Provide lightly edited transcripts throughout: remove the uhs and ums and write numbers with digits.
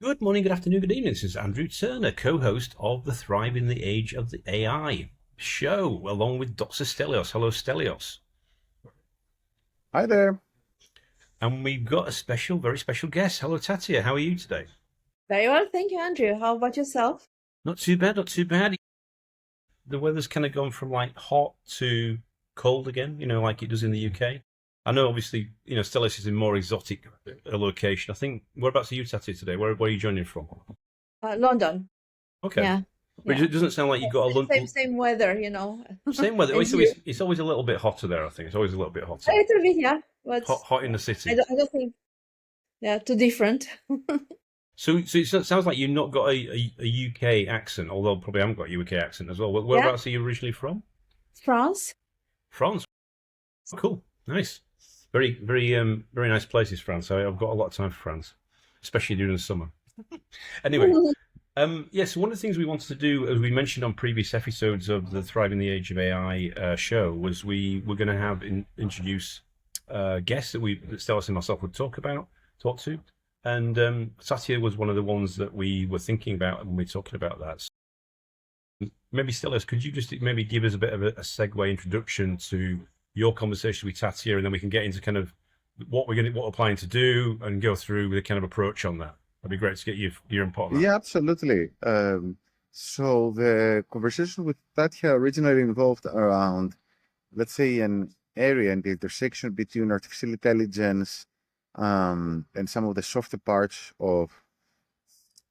Good morning, good afternoon, good evening. This is Andrew Turner, co-host of the Thrive in the Age of the AI show, along with Dr. Stelios. Hello, Stelios. Hi there. And we've got a very special guest. Hello, Tatia. How are you today? Very well, thank you, Andrew. How about yourself? Not too bad, not too bad. The weather's kind of gone from like hot to cold again, like it does in the UK. I know, obviously, Stelios is in more exotic location. I think, whereabouts are you, Tatia, today? Where are you joining from? London. Okay. Yeah, But yeah. it doesn't sound like you've got a Same weather, same weather. as you. It's always a little bit hotter there. I think it's always a little bit A hotter. little bit, yeah, but Hot in the I city. don't, I don't think too different. So it sounds like you've not got a UK accent, although probably haven't got a UK accent as well. Yeah, Whereabouts are you originally from? France. France. Cool, nice, very nice places. France. I've got a lot of time for France, especially during the summer. Anyway, yes, one of the things we wanted to do, as we mentioned on previous episodes of the Thrive in the Age of AI show, was we were going to introduce guests that Stelis and myself would talk to, and Satya was one of the ones that we were thinking about when we were talking about that. So maybe Stelis, could you just maybe give us a bit of a segue introduction to your conversation with Tatia, and then we can get into kind of what we're planning to do and go through the kind of approach on that. That'd be great to get your input on that. Yeah, absolutely. So the conversation with Tatia originally involved around, let's say, an area in the intersection between artificial intelligence and some of the softer parts of,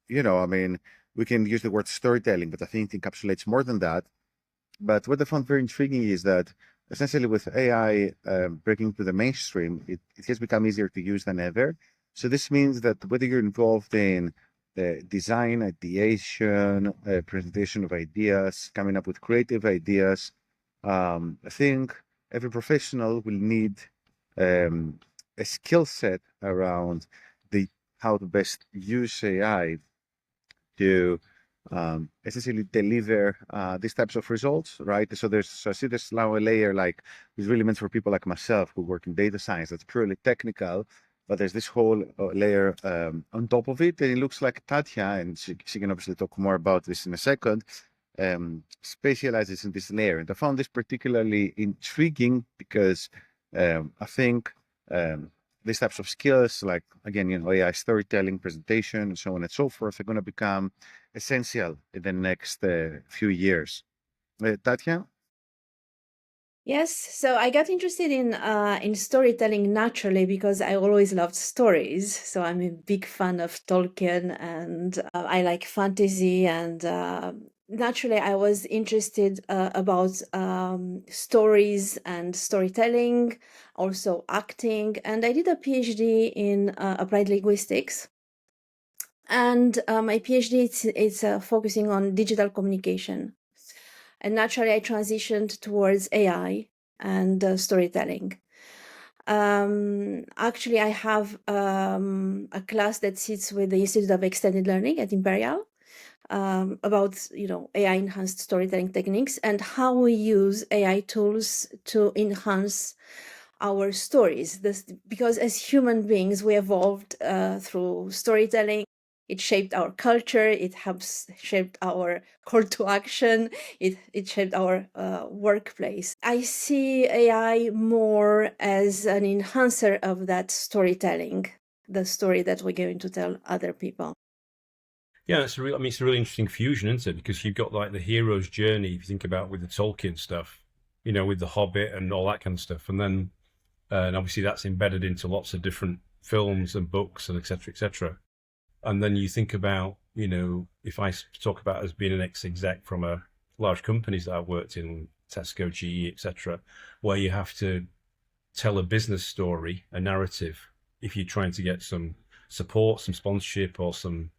I mean, we can use the word storytelling, but I think it encapsulates more than that. But what I found very intriguing is that essentially with AI breaking to the mainstream, it has become easier to use than ever. So this means that whether you're involved in the design, ideation, presentation of ideas, coming up with creative ideas, I think every professional will need a skill set around the how to best use AI to essentially deliver these types of results, right? So I see there's now a layer like is really meant for people like myself who work in data science that's purely technical, but there's this whole layer on top of it, and it looks like Tatia, and she can obviously talk more about this in a second, specializes in this layer. And I found this particularly intriguing because I think these types of skills, like again, AI storytelling, presentation, and so on and so forth, are going to become essential in the next few years. Tatia? Yes, so I got interested in storytelling naturally because I always loved stories. So I'm a big fan of Tolkien, and I like fantasy. And naturally, I was interested about stories and storytelling, also acting. And I did a PhD in applied linguistics. And my PhD is focusing on digital communication. And naturally, I transitioned towards AI and storytelling. Actually, I have a class that sits with the Institute of Extended Learning at Imperial about AI enhanced storytelling techniques and how we use AI tools to enhance our stories. Because as human beings, we evolved through storytelling. It shaped our culture. It helps shaped our call to action. It shaped our workplace. I see AI more as an enhancer of that storytelling, the story that we're going to tell other people. Yeah, it's it's a really interesting fusion, isn't it? Because you've got like the hero's journey, if you think about with the Tolkien stuff, with the Hobbit and all that kind of stuff, and then and obviously that's embedded into lots of different films and books and etc. etc. And then you think about, if I talk about as being an ex-exec from a large companies that I've worked in, Tesco, GE, etc., where you have to tell a business story, a narrative, if you're trying to get some support, some sponsorship, or some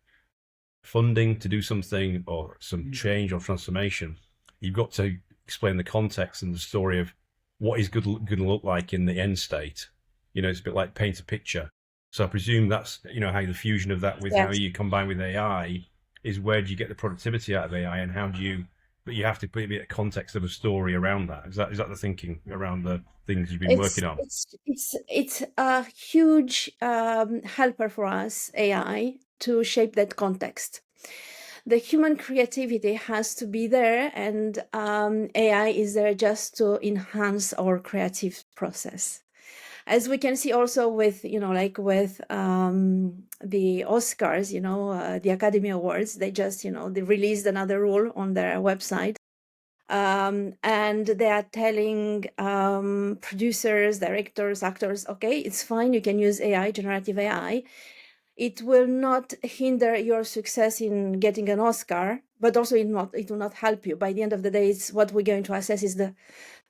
funding to do something, or some change or transformation, you've got to explain the context and the story of what is going to look like in the end state. It's a bit like paint a picture. So I presume that's how the fusion of that with how Yes. you combine with AI is where do you get the productivity out of AI, and how do you? But you have to put a bit of context of a story around that. Is that the thinking around the things you've been It's working on? it's it's it's a huge helper for us, AI, to shape that context. The human creativity has to be there, and AI is there just to enhance our creative process. As we can see also with, like with the Oscars, the Academy Awards, they just, they released another rule on their website. And they are telling producers, directors, actors, okay, it's fine, you can use AI, generative AI. It will not hinder your success in getting an Oscar, but also it will not help you. By the end of the day, it's what we're going to assess is the,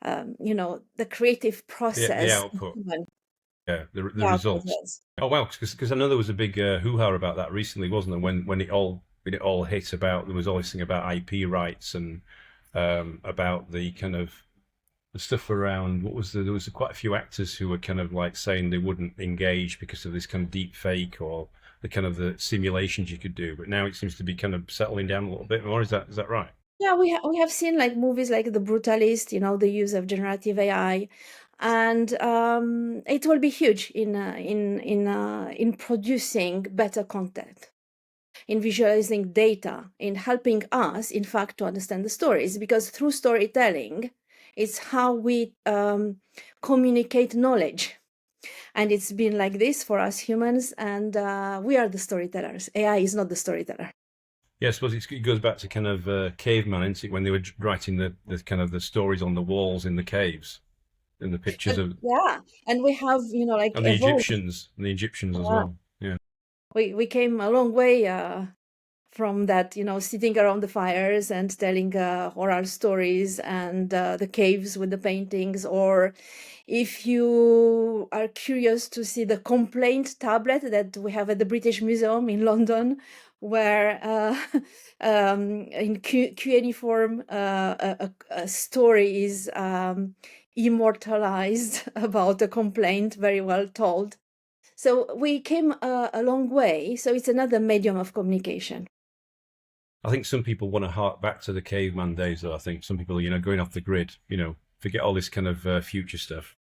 the creative process. The output. Yeah, the results. Yes. Oh wow, because I know there was a big hoo-ha about that recently, wasn't there? When it all hit about, there was all this thing about IP rights and about the kind of the stuff around there was quite a few actors who were kind of like saying they wouldn't engage because of this kind of deep fake or the kind of the simulations you could do. But now it seems to be kind of settling down a little bit more. Is that right? Yeah, we have seen like movies like The Brutalist, the use of generative AI, and it will be huge in producing better content, in visualizing data, in helping us, in fact, to understand the stories. Because through storytelling, it's how we communicate knowledge. And it's been like this for us humans, and we are the storytellers. AI is not the storyteller. Yeah, I suppose it goes back to kind of caveman, isn't it? When they were writing the kind of the stories on the walls in the caves, and the pictures of and we have like and the Egyptians as well. Yeah, we came a long way from that, sitting around the fires and telling oral stories and the caves with the paintings. Or if you are curious to see the complaint tablet that we have at the British Museum in London, where in Q&A form a story is immortalized about a complaint, very well told. So we came a long way. So it's another medium of communication. I think some people want to hark back to the caveman days, though. I think some people, going off the grid, forget all this kind of future stuff.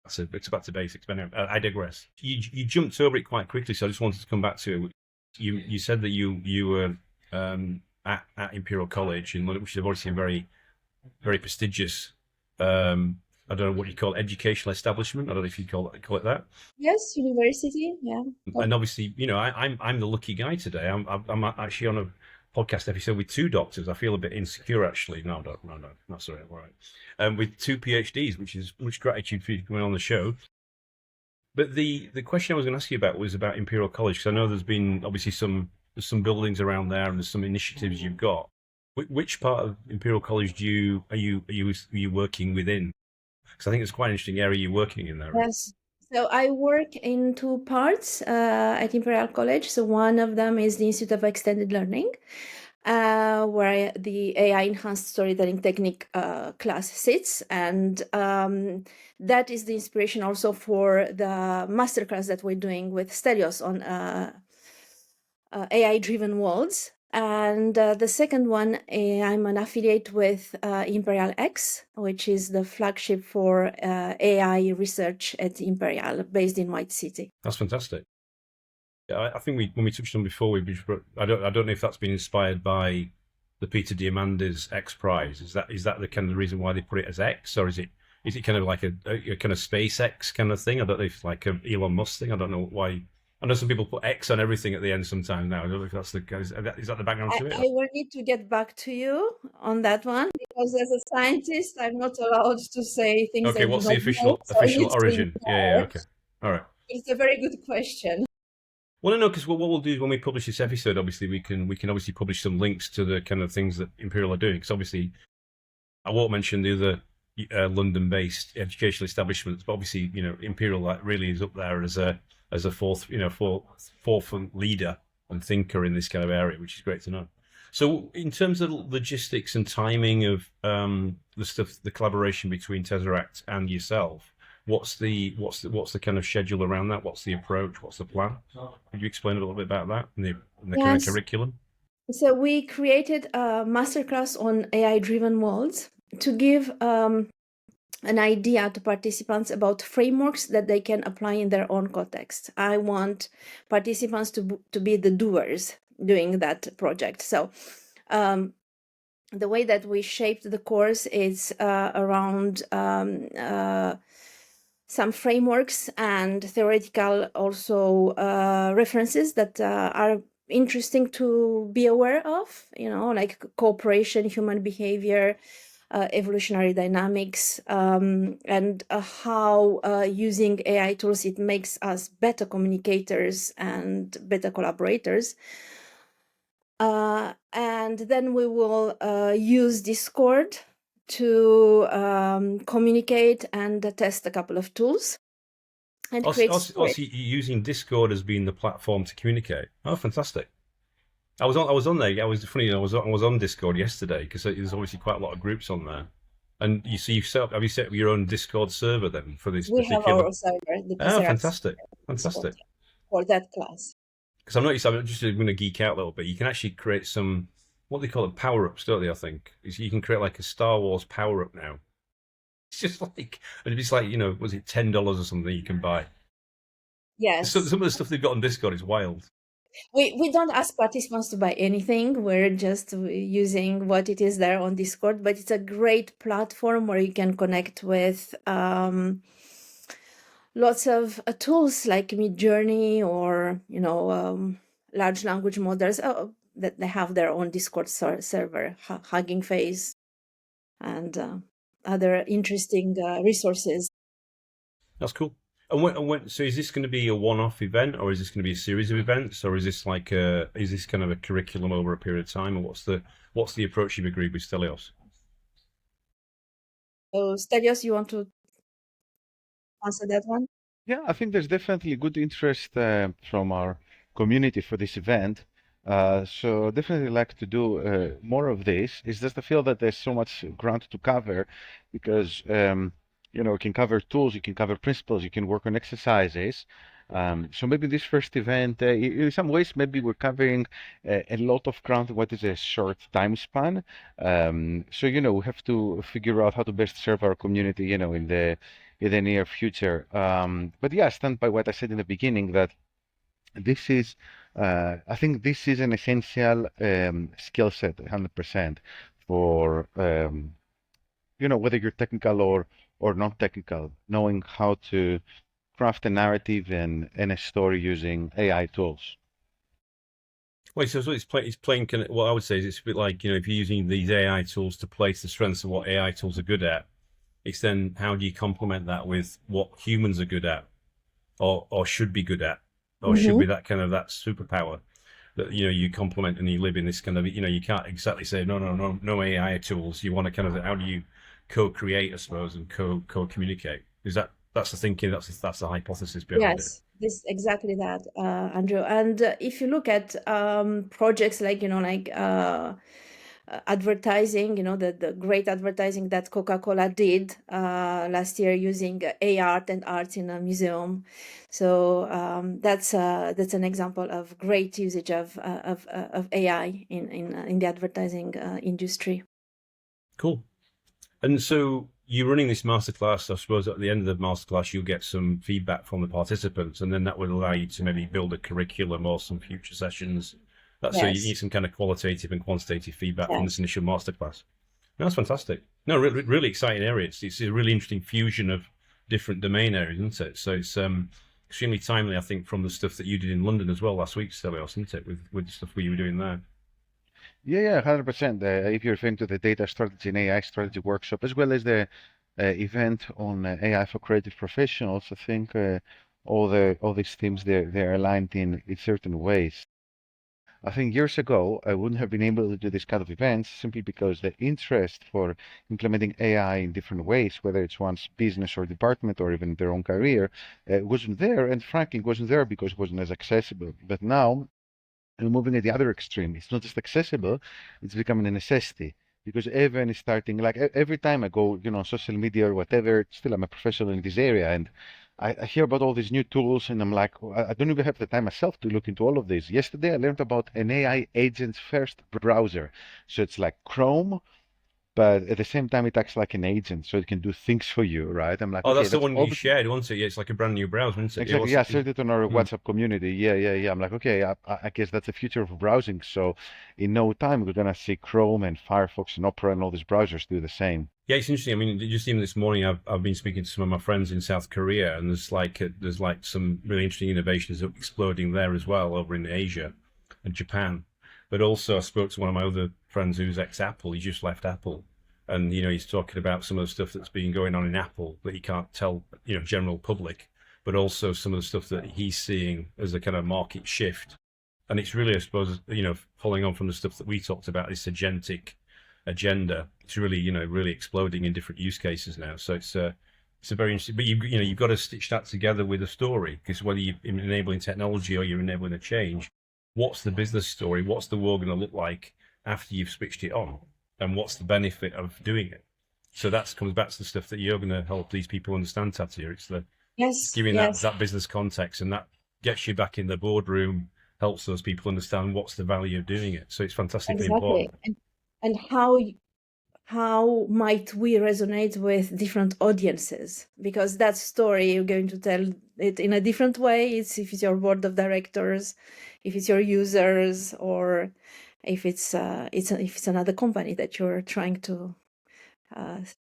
It's back to basics. But anyway, I digress. You jumped over it quite quickly, so I just wanted to come back to it. You said that you were at Imperial College in London, which is obviously a very, very prestigious. I don't know what you call it, educational establishment. I don't know if you call it that. Yes, university. Yeah. And obviously, I'm the lucky guy today. I'm actually on a podcast episode with two doctors. I feel a bit insecure, actually. No, not sorry. All right. With two PhDs, which is much gratitude for you coming on the show. But the question I was going to ask you about was about Imperial College, because I know there's been obviously there's some buildings around there and there's some initiatives you've got. Which part of Imperial College are you working within? Because I think it's quite an interesting area you're working in there. Right? Yes. So I work in two parts at Imperial College. So one of them is the Institute of Extended Learning, where the AI enhanced storytelling technique class sits. And that is the inspiration also for the masterclass that we're doing with Stelios on AI-driven worlds. And the second one, I'm an affiliate with Imperial-X, which is the flagship for AI research at Imperial, based in White City. That's fantastic. Yeah, I think when we touched on before, I don't know if that's been inspired by the Peter Diamandis X Prize. Is that the kind of the reason why they put it as X, or is it kind of like a kind of SpaceX kind of thing? I don't know if it's like an Elon Musk thing. I don't know why. I know some people put X on everything at the end sometimes now. I don't know if that's is that the background to it? I will need to get back to you on that one, because as a scientist, I'm not allowed to say things. Okay, what's the official origin? Yeah, okay. All right. It's a very good question. Well, no, because what we'll do is when we publish this episode, obviously we can obviously publish some links to the kind of things that Imperial are doing. Because obviously, I won't mention the other London-based educational establishments, but obviously, Imperial really is up there as a forefront leader and thinker in this kind of area, which is great to know. So, in terms of logistics and timing of the collaboration between Tesseract and yourself, what's the kind of schedule around that? What's the approach? What's the plan? Could you explain a little bit about that and the kind of curriculum? So we created a masterclass on AI-driven worlds to give an idea to participants about frameworks that they can apply in their own context. I want participants to be the doers doing that project. So the way that we shaped the course is around some frameworks and theoretical also references that are interesting to be aware of, like cooperation, human behavior, evolutionary dynamics, and how using AI tools, it makes us better communicators and better collaborators. And then we will use Discord to communicate and test a couple of tools and create Also, using Discord as being the platform to communicate. Oh, fantastic! I was on there. I was funny. I was on Discord yesterday because there's obviously quite a lot of groups on there. And have you set up your own Discord server then for this we particular? We have our server, the Oh, PCRX fantastic! Discord, for that class. Because I'm just going to geek out a little bit. You can actually create some, what they call it, power-ups, don't they, I think? You can create like a Star Wars power-up now. It's just like, and it's like, was it $10 or something you can buy? Yes. Some of the stuff they've got on Discord is wild. We don't ask participants to buy anything. We're just using what it is there on Discord, but it's a great platform where you can connect with lots of tools like Midjourney or, large language models that they have their own Discord server, Hugging Face, and other interesting resources. That's cool. And so is this going to be a one-off event, or is this going to be a series of events, or is this is this kind of a curriculum over a period of time, or what's the approach you've agreed with Stelios? So Stelios, you want to answer that one? Yeah, I think there's definitely good interest from our community for this event. So definitely like to do more of this. It's just I feel that there's so much ground to cover because you can cover tools, you can cover principles, you can work on exercises. So maybe this first event, in some ways, maybe we're covering a lot of ground. What is a short time span? So we have to figure out how to best serve our community, in the near future. But yeah, I stand by what I said in the beginning that this is, I think this is an essential skill set, 100%, for whether you're technical or non-technical, knowing how to craft a narrative and a story using AI tools. Well, so it's playing. What I would say is it's a bit like if you're using these AI tools to place the strengths of what AI tools are good at. It's then how do you complement that with what humans are good at, or should be good at, or should be that kind of that superpower that you complement, and you live in this kind of you can't exactly say no AI tools. You want to kind of how do you co-create, I suppose, and co-communicate? That's the thinking? That's the hypothesis behind it. Yes, this exactly that, Andrew. And if you look at projects like advertising, the great advertising that Coca-Cola did last year using art and arts in a museum. So that's an example of great usage of AI in the advertising industry. Cool. And so you're running this masterclass. I suppose at the end of the masterclass, you'll get some feedback from the participants, and then that would allow you to maybe build a curriculum or some future sessions. So you need some kind of qualitative and quantitative feedback from this initial masterclass. That's fantastic. No, really exciting area. It's a really interesting fusion of different domain areas, isn't it? So it's extremely timely, I think, from the stuff that you did in London as well last week, Stelios, isn't it? With the stuff you were doing there. Yeah, 100%. If you're referring to the data strategy and AI strategy workshop, as well as the event on AI for creative professionals, I think all these themes they're aligned in certain ways. I think years ago I wouldn't have been able to do this kind of events simply because the interest for implementing AI in different ways, whether it's one's business or department or even their own career, wasn't there, and frankly, wasn't there because it wasn't as accessible. But now we're moving at the other extreme. It's not just accessible, it's becoming a necessity because everyone is starting, like every time I go, on social media or whatever, still I'm a professional in this area and I hear about all these new tools and I'm like, I don't even have the time myself to look into all of this. Yesterday I learned about an AI agents first browser. So it's like Chrome, but at the same time, it acts like an agent, so it can do things for you, right? I'm like, Oh, okay, that's the that's one all you shared, wasn't it? Yeah, it's like a brand new browser, isn't it? Yeah, exactly. Yeah, I shared it on our Hmm. WhatsApp community. Yeah. I'm like, okay, I guess that's the future of browsing. So in no time, we're gonna see Chrome and Firefox and Opera and all these browsers do the same. Yeah, it's interesting. I mean, just even this morning, I've been speaking to some of my friends in South Korea, and there's like some really interesting innovations exploding there as well over in Asia and Japan. But also, I spoke to one of my other friends who's ex-Apple. He just left Apple, and he's talking about some of the stuff that's been going on in Apple that he can't tell general public, but also some of the stuff that he's seeing as a kind of market shift. And it's really, I suppose, following on from the stuff that we talked about, this agentic agenda. It's really, really exploding in different use cases now. So it's a very interesting. But you've got to stitch that together with a story, because whether you're enabling technology or you're enabling a change, what's the business story? What's the world going to look like after you've switched it on, and what's the benefit of doing it? So that comes back to the stuff that you're going to help these people understand, Tatia. It's Yes, giving yes, that business context, and that gets you back in the boardroom, helps those people understand what's the value of doing it. So it's fantastically exactly. important. And how might we resonate with different audiences? Because that story, you're going to tell it in a different way. If it's your board of directors, if it's your users, or if it's another company that you're trying to.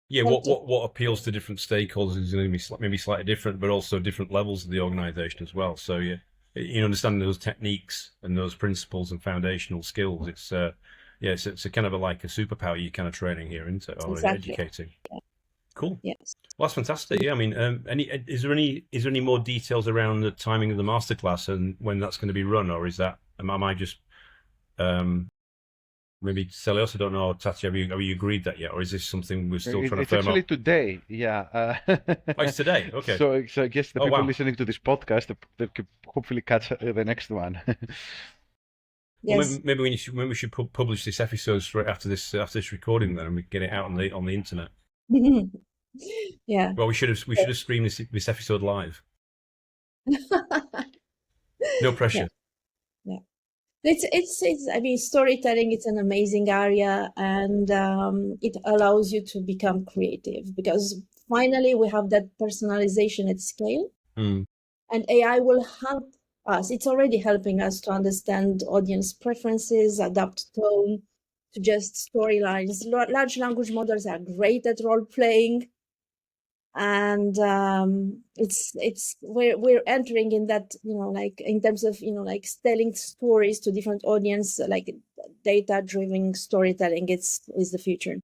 Yeah, what appeals to different stakeholders is going to be maybe slightly different, but also different levels of the organization as well. So understanding those techniques and those principles and foundational skills. It's it's a kind of like a superpower you're kind of training here, isn't it? Or Exactly. educating. Yeah. Cool. Yes. Well, that's fantastic. Yeah, I mean, is there any more details around the timing of the masterclass and when that's going to be run, or is that am I just maybe Stelios, I don't know, Tatia, have you agreed that yet, or is this something we're still trying to It's firm actually up? today. Yeah. Oh, it's today. Okay. So I guess the Oh, people wow. listening to this podcast, they could hopefully catch the next one. Well, Yes. maybe we should publish this episode straight after this recording, then, and we can get it out on the internet. Yeah. Well, we should have streamed this episode live. No pressure. Yeah. It's I mean, storytelling, it's an amazing area, and it allows you to become creative, because finally we have that personalization at scale, Mm. and AI will help us. It's already helping us to understand audience preferences, adapt tone, suggest storylines. Large language models are great at role playing, and we're entering in that, like in terms of like telling stories to different audience, like data driven storytelling is the future.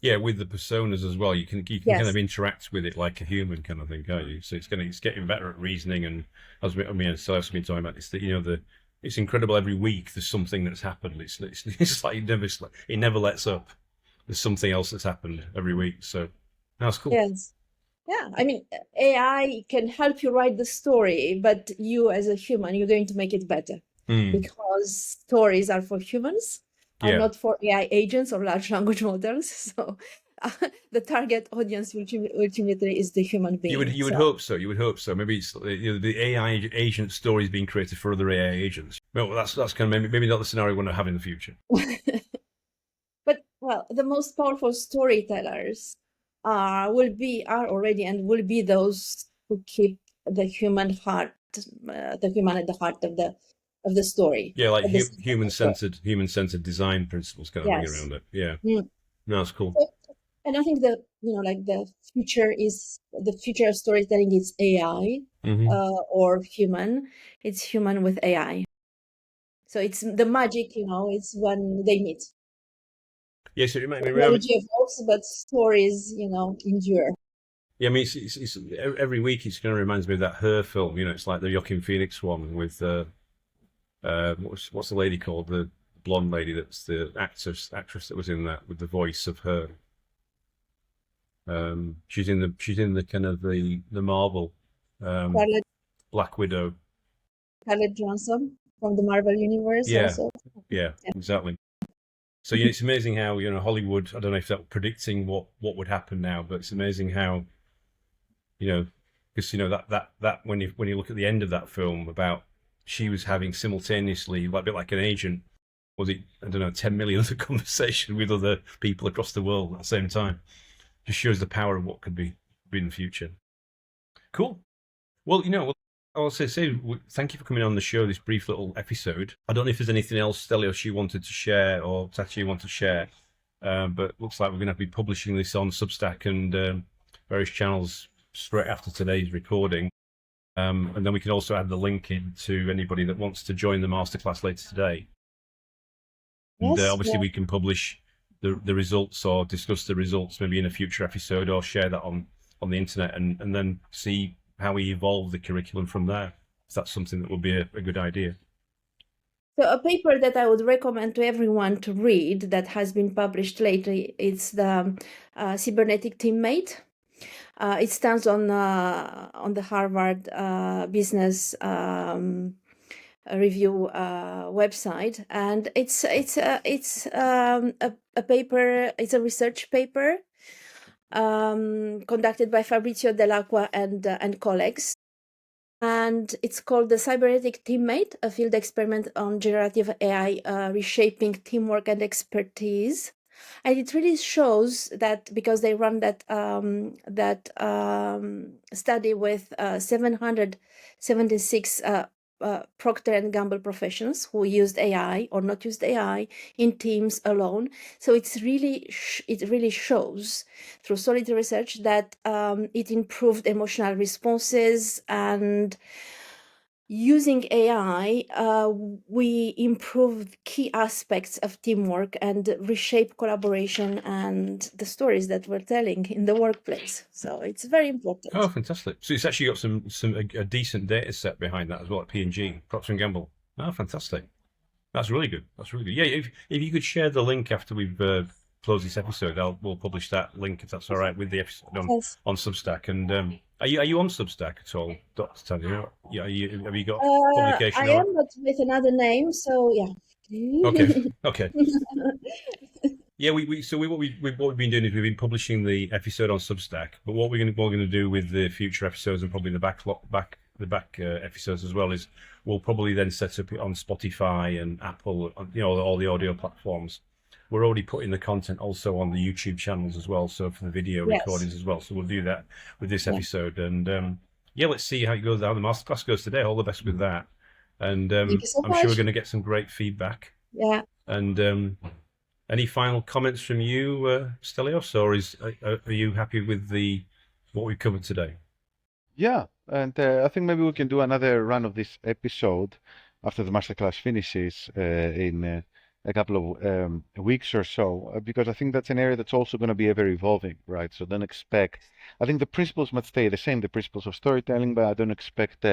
Yeah, with the personas as well, you can kind Yes. of interact with it like a human kind of thing, can't you? So it's getting better at reasoning, and as I've been talking about, it's it's incredible. Every week there's something that's happened. It's like it never lets up. There's something else that's happened every week. So that's cool. Yes. Yeah, I mean, AI can help you write the story, but you as a human, you're going to make it better, because stories are for humans, are Yeah. not for AI agents or large language models. So the target audience ultimately is the human being. You would hope so. You would hope so. Maybe it's the AI agent stories being created for other AI agents. Well, that's kind of maybe not the scenario we want to have in the future. But well, the most powerful storytellers are already and will be those who keep the human heart, the human at the heart of the story. Yeah, like of the story. human-centered design principles kind of ring Yes. around it. Yeah, Mm. no, that's cool. And I think that like the future of storytelling is AI or human. It's human with AI. So it's the magic, it's when they meet. Yeah, so it might be Technology evolves, but stories, endure. Yeah, I mean, it's every week it's kind of reminds me of that Her film. It's like the Joaquin Phoenix one with what's the lady called? The blonde lady that's the actress that was in that with the voice of her. She's in the kind of the Marvel Black Widow. Scarlett Johansson from the Marvel Universe. Yeah, Also. yeah, exactly. So it's amazing how Hollywood. I don't know if that's predicting what would happen now, but it's amazing how because that when you look at the end of that film about she was having simultaneously, like a bit like an agent, was it, I don't know, 10 million other conversation with other people across the world at the same time. Just shows the power of what could be in the future. Cool. Well, I'll say thank you for coming on the show, this brief little episode. I don't know if there's anything else, Stelios, you wanted to share or Tatia you want to share, but looks like we're going to be publishing this on Substack and various channels straight after today's recording. And then we can also add the link in to anybody that wants to join the masterclass later today. And Yes, obviously yeah. we can publish the results or discuss the results maybe in a future episode or share that on the internet and then see how we evolve the curriculum from there. If that's something that would be a good idea. So a paper that I would recommend to everyone to read that has been published lately, it's the cybernetic teammate. It stands on the Harvard Business Review website, and it's a paper. It's a research paper conducted by Fabrizio Dell'Acqua and colleagues. And it's called The Cybernetic Teammate, a field experiment on generative AI reshaping teamwork and expertise. And it really shows that, because they run that study with 776 Procter & Gamble professionals who used AI or not used AI in teams alone. So it really shows through solid research that it improved emotional responses, and using AI, we improved key aspects of teamwork and reshape collaboration and the stories that we're telling in the workplace. So it's very important. Oh, fantastic! So it's actually got a decent data set behind that as well at P&G, Procter & Gamble. Oh, fantastic! That's really good. That's really good. Yeah, if you could share the link after we've closed this episode, we'll publish that link if that's all right with the episode Yes. on Substack. And are you on Substack at all, Dr. Tanya? Yeah, have you got publication? I am, but with another name. So yeah. Okay. Yeah, what we've been doing is we've been publishing the episode on Substack, but what we're going to do with the future episodes and probably the back episodes as well is we'll probably then set up it on Spotify and Apple, all the audio platforms. We're already putting the content also on the YouTube channels as well, so for the video recordings as well. So we'll do that with this episode, and let's see how it goes. How the masterclass goes today. All the best with that, and Thank you so I'm much. sure we're going to get some great feedback. Yeah. And any final comments from you, Stelios, or are you happy with what we covered today? Yeah, and I think maybe we can do another run of this episode after the masterclass finishes in a couple of weeks or so, because I think that's an area that's also going to be ever evolving, right? So don't expect, I think the principles might stay the same, the principles of storytelling, but I don't expect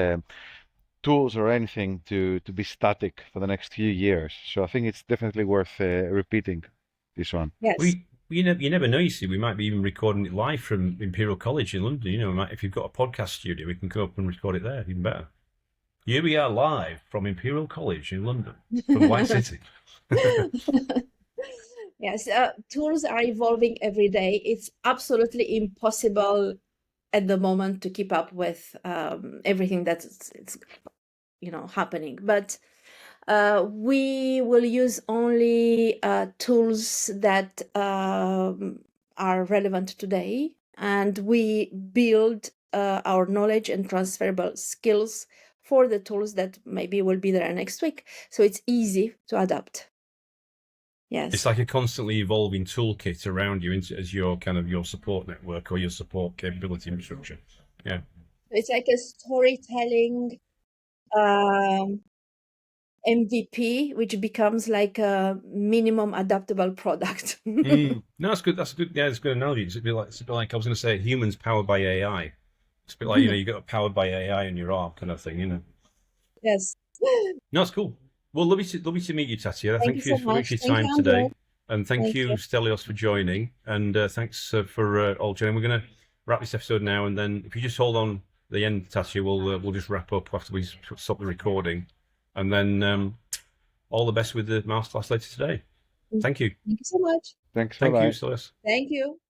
tools or anything to be static for the next few years. So I think it's definitely worth repeating this one. Yes. You never know, you see, we might be even recording it live from Imperial College in London. If you've got a podcast studio, we can come up and record it there, even better. Here we are live from Imperial College in London, from White City. Yes, tools are evolving every day. It's absolutely impossible at the moment to keep up with everything that's happening. But we will use only tools that are relevant today, and we build our knowledge and transferable skills for the tools that maybe will be there next week. So it's easy to adapt. Yes. It's like a constantly evolving toolkit around you as your your support network or your support capability infrastructure. Yeah. It's like a storytelling MVP, which becomes like a minimum adaptable product. No, that's good. That's good. Yeah, it's a good analogy. It's a bit like I was going to say, humans powered by AI. It's a bit like you got powered by AI in your arm kind of thing. Yes. No, it's cool. Well, lovely to meet you, Tatia. Thank you so for much. your Thank time you, today, Andrew. and thank you, Stelios, for joining, and thanks for all joining. We're going to wrap this episode now, and then if you just hold on the end, Tatia, we'll just wrap up after we stop the recording, and then all the best with the masterclass later today. Thank you. Thank you so much. Thanks. Thank you, Bye-bye. Stelios. Thank you.